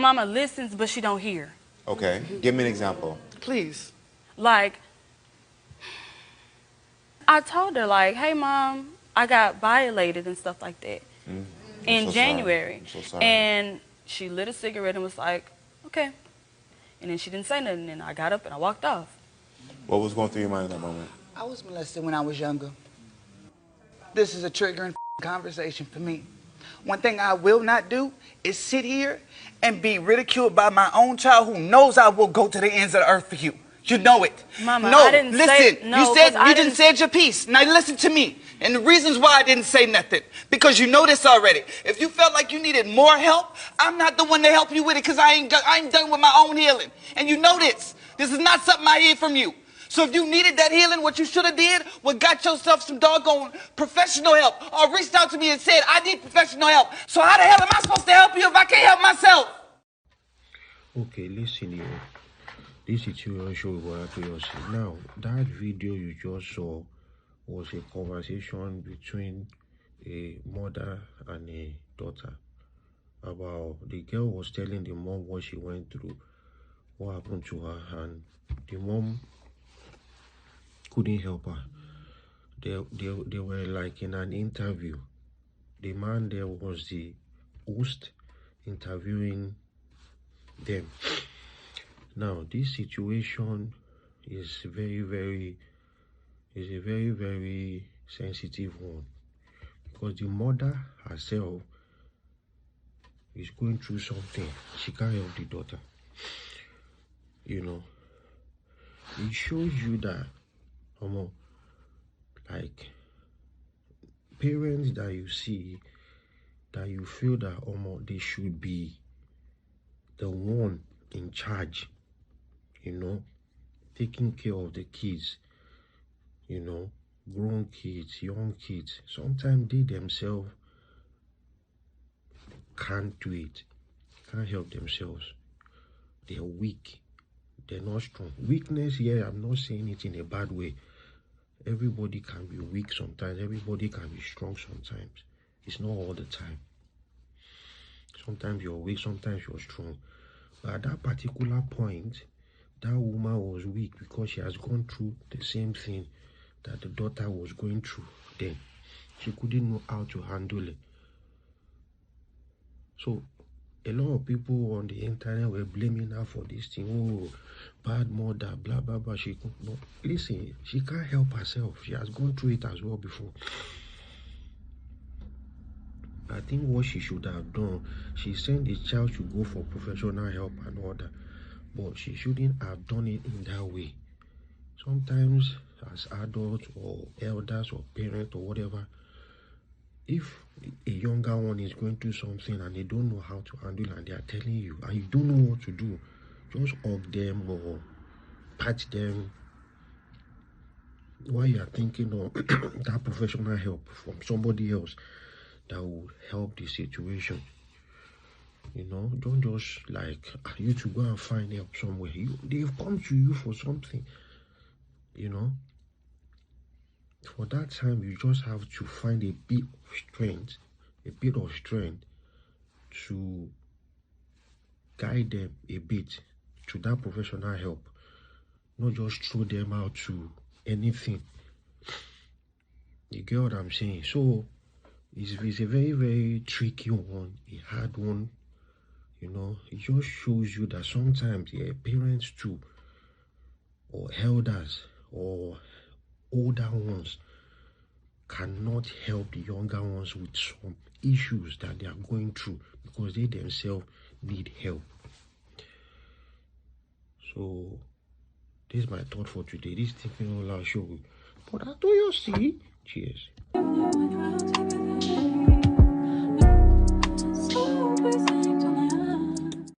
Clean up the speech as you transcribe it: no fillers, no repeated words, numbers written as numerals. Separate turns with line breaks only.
Mama listens, but she don't hear.
Okay, give me an example.
Please.
Like, I told her, like, hey, Mom, I got violated and stuff like that in
so
January.
sorry. I'm so sorry.
And she lit a cigarette and was like, okay. And then she didn't say nothing, and I got up and I walked off.
What was going through your mind at that moment?
I was molested when I was younger. This is a triggering conversation for me. One thing I will not do is sit here and be ridiculed by my own child who knows I will go to the ends of the earth for you. You know it.
Mama,
no,
I didn't
listen.
say, no,
you said you
I
didn't say your piece. Now listen to me. And the reasons why I didn't say nothing, because you know this already. If you felt like you needed more help, I'm not the one to help you with it, because I ain't done with my own healing. And you know this. This is not something I hear from you. So if you needed that healing, what you should have did was got yourself some doggone professional help, or reached out to me and said, I need professional help. So how the hell am I supposed to help you if I can't help myself?
Okay, listen here. This situation show what curiosity. Now, that video you just saw was a conversation between a mother and a daughter. About the girl was telling the mom what she went through, what happened to her, and the mom couldn't help her. They were like in an interview. The man there was the host interviewing them. Now, this situation is a very sensitive one, because the mother herself is going through something. She can't help the daughter. You know, it shows you that like parents that you see, that you feel that they should be the one in charge, you know, taking care of the kids, you know, grown kids, young kids. Sometimes they themselves can't do it, can't help themselves. They're weak, they're not strong. Weakness here, I'm not saying it in a bad way. Everybody can be weak sometimes, everybody can be strong sometimes. It's not all the time. Sometimes you're weak, sometimes you're strong. But at that particular point, that woman was weak because she has gone through the same thing that the daughter was going through then. She couldn't know how to handle it. So a lot of people on the internet were blaming her for this thing. Oh, bad mother, blah blah blah. But listen, she can't help herself. She has gone through it as well before. I think what she should have done, she sent the child to go for professional help and all that, but she shouldn't have done it in that way. Sometimes as adults or elders or parents or whatever, if a younger one is going through something and they don't know how to handle it and they are telling you and you don't know what to do, just hug them or pat them while you are thinking of that professional help from somebody else that will help the situation. You know, don't just like you to go and find help somewhere. They've come to you for something. You know, for that time you just have to find a bit of strength to guide them a bit to that professional help, not just throw them out to anything. You get what I'm saying? So it's a very tricky one, a hard one. You know, it just shows you that sometimes parents too, or elders or older ones, cannot help the younger ones with some issues that they are going through because they themselves need help. So this is my thought for today. This Thinking Out Loud show. But I do you see? Cheers.